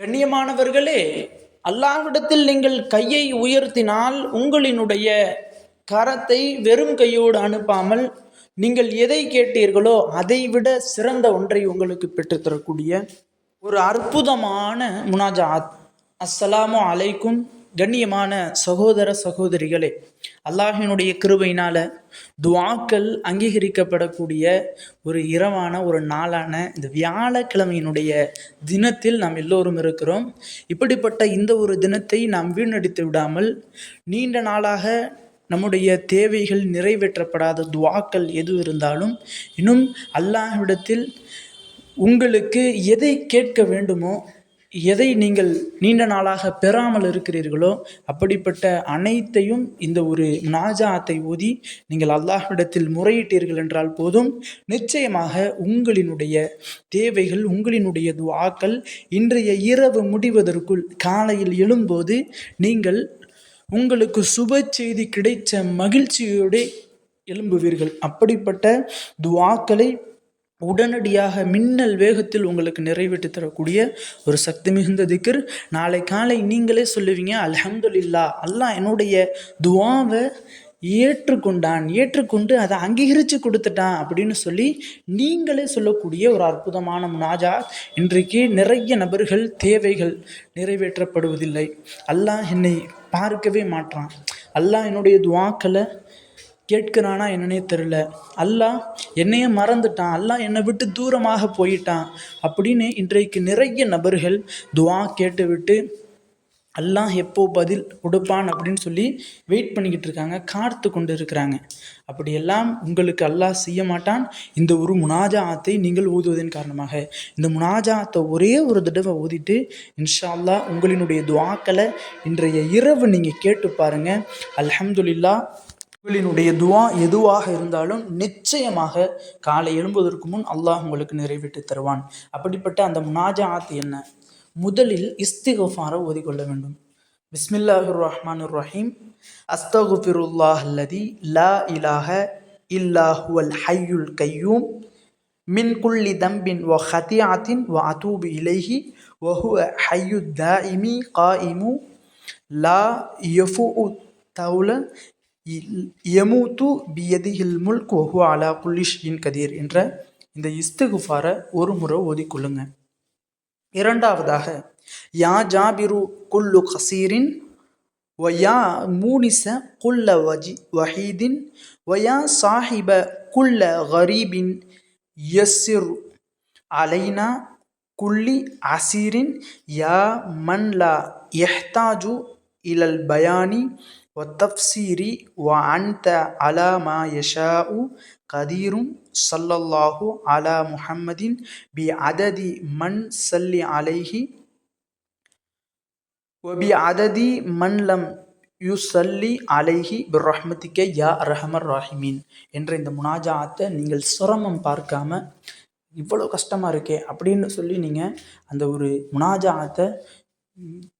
கண்ணியமானவர்களே, அல்லாஹ்விடத்தில் நீங்கள் கையை உயர்த்தினால் உங்களினுடைய கரத்தை வெறும் கையோடு அனுப்பாமல் நீங்கள் எதை கேட்டீர்களோ அதை விட சிறந்த ஒன்றை உங்களுக்கு பெற்றுத்தரக்கூடிய ஒரு அற்புதமான முனாஜாத். அஸ்ஸலாமு அலைக்கும். கண்ணியமான சகோதர சகோதரிகளே, அல்லாஹினுடைய கிருபையினால் துஆக்கள் அங்கீகரிக்கப்படக்கூடிய ஒரு இரவான ஒரு நாளான இந்த வியாழக்கிழமையினுடைய தினத்தில் நாம் எல்லோரும் இருக்கிறோம். இப்படிப்பட்ட இந்த ஒரு தினத்தை நாம் வீணடித்து விடாமல் நீண்ட நாளாக நம்முடைய தேவைகள் நிறைவேற்றப்படாத துஆக்கள் எது இருந்தாலும் இன்னும் அல்லாஹ்விடத்தில் உங்களுக்கு எதை கேட்க வேண்டுமோ, எதை நீங்கள் நீண்ட நாளாக பெறாமல் இருக்கிறீர்களோ அப்படிப்பட்ட அனைத்தையும் இந்த ஒரு முனாஜாத்தை ஓதி நீங்கள் அல்லாஹ்விடத்தில் முறையிட்டீர்கள் என்றால் போதும், நிச்சயமாக உங்களினுடைய தேவைகள், உங்களினுடைய துஆக்கள் இன்றைய இரவு முடிவதற்குள் காலையில் எழும்போது நீங்கள் உங்களுக்கு சுப செய்தி கிடைச்ச மகிழ்ச்சியோடு எழும்புவீர்கள். அப்படிப்பட்ட துஆக்களை உடனடியாக மின்னல் வேகத்தில் உங்களுக்கு நிறைவேற்றி தரக்கூடிய ஒரு சக்தி மிகுந்த திக்ர். நாளை காலை நீங்களே சொல்லுவீங்க, அல்ஹம்துலில்லாஹ், அல்லாஹ் என்னுடைய துஆவை ஏற்றுக்கொண்டு அதை அங்கீகரித்து கொடுத்துட்டான் அப்படின்னு சொல்லி நீங்களே சொல்லக்கூடிய ஒரு அற்புதமான முனாஜாத். இன்றைக்கு நிறைய நபர்கள் தேவைகள் நிறைவேற்றப்படுவதில்லை. அல்லாஹ் என்னை பார்க்கவே மாட்டான், அல்லாஹ் என்னுடைய துஆக்களை கேட்கிறானா என்னன்னே தெரில, அல்லாஹ் என்னையே மறந்துட்டான், அல்லாஹ் என்னை விட்டு தூரமாக போயிட்டான் அப்படின்னு இன்றைக்கு நிறைய நபர்கள் துஆ கேட்டுவிட்டு அல்லாஹ் எப்போ பதில் கொடுப்பான் அப்படின்னு சொல்லி வெயிட் பண்ணிக்கிட்டு இருக்காங்க, காத்து கொண்டு இருக்கிறாங்க. அப்படியெல்லாம் உங்களுக்கு அல்லாஹ் செய்ய மாட்டான். இந்த ஒரு முனாஜாத்தை நீங்கள் ஓதுவதன் காரணமாக இந்த முனாஜாத்தை ஒரே ஒரு தடவை ஓதிட்டு இன்ஷா அல்லாஹ் உங்களினுடைய துஆக்களை இன்றைய இரவு நீங்கள் கேட்டு பாருங்கள். அல்ஹம்துலில்லாஹ், உங்களினுடைய துஆ எதுவாக இருந்தாலும் நிச்சயமாக காலை எழும்புவதற்கு முன் அல்லாஹ் உங்களுக்கு நிறைவேற்றி தருவான். அப்படிப்பட்ட அந்த முனாஜாத் என்ன? முதலில் இஸ்திக்ஃபாரை ஓதிக்கொள்ள வேண்டும். பிஸ்மில்லாஹிர் ரஹ்மானிர் ரஹீம். அஸ்தக்ஃபிருல்லாஹ் அல்லதி லா இலாஹ இல்லா ஹுவல் ஹய்யுல் கய்யூம் மின் குல்லி தம்பின் வ ஹதியாத்தின் வ அதூபு இலைஹி வ ஹுவ ஹய்யுத் தாயிமி காயிமு லா யஃபுஉ தௌல யமூத்து பியதிஹில் முல்க் வ ஹுவ அலா குல்லி ஷைஇன் கதீர் என்ற இந்த இஸ்திக்ஃபாரை ஒரு முறை ஓதிக்கொள்ளுங்க. இரண்டாவதாக, யா ஜாபிரு குல்லு கசீரின் வயா மூனிச குல்ல வஹீதின் வயா சாஹிப குல்ல கரீபின் யஸ்ஸிர் அலைனா குல்லி அசீரின் யா மன் லா யஹ்தாஜு இலல் பயானி வ தஃப்சீரி வ அன்த அலா மா யஷாஉ கதீரும் ஸல்லல்லாஹு அலா முஹம்மதின் பி அததி மன் ஸல்லி அலைஹி வ பி அததி மன் லம் யுஸல்லி அலைஹி பிர்ரஹ்மதிக யா அர்ஹமர் ராஹிமீன் என்ற இந்த முனாஜாத்தை நீங்கள் சிரமம் பார்க்காம, இவ்வளோ கஷ்டமாக இருக்கே அப்படின்னு சொல்லி நீங்கள் அந்த ஒரு முனாஜாத்தை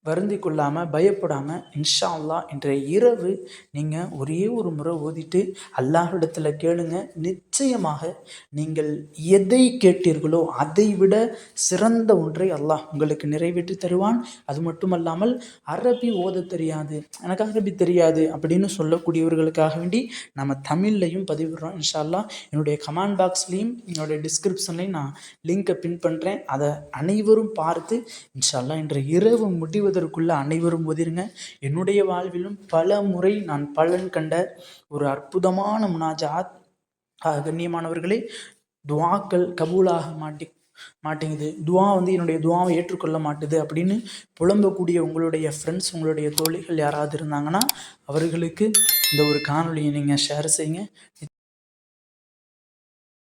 வருந்தி கொள்ளாமல் பயப்படாமல் இன்ஷா அல்லாஹ் இன்றைய இரவு நீங்கள் ஒரே ஒரு முறை ஓதிட்டு அல்லாஹ்விடத்தில் கேளுங்க. நிச்சயமாக நீங்கள் எதை கேட்டீர்களோ அதை விட சிறந்த ஒன்றை அல்லாஹ் உங்களுக்கு நிறைவேற்றி தருவான். அது மட்டுமல்லாமல் அரபி ஓத தெரியாது, எனக்கு அரபி தெரியாது அப்படின்னு சொல்லக்கூடியவர்களுக்காக வேண்டி நம்ம தமிழ்லையும் பதிவிடுறோம். இன்ஷா அல்லாஹ் என்னுடைய கமெண்ட் பாக்ஸ்லேயும் என்னுடைய டிஸ்கிரிப்ஷன்லையும் நான் லிங்கை பின் பண்ணுறேன். அதை அனைவரும் பார்த்து இன்ஷா அல்லாஹ் இன்றைய இரவு முடிவதற்குள்ள அனைவரும் ஓதிருங்க. என்னுடைய வாழ்விலும் பல முறை நான் பலன் கண்ட ஒரு அற்புதமான முனாஜாத். கண்ணியமானவர்களே, துஆக்கள் கபூலாக மாட்டேங்குது, துஆ என்னுடைய துஆவை ஏற்றுக்கொள்ள மாட்டுது அப்படின்னு புலம்பக்கூடிய உங்களுடைய ஃப்ரெண்ட்ஸ், உங்களுடைய தோழிகள் யாராவது இருந்தாங்கன்னா அவர்களுக்கு இந்த ஒரு காணொலியை நீங்கள் ஷேர் செய்யுங்க.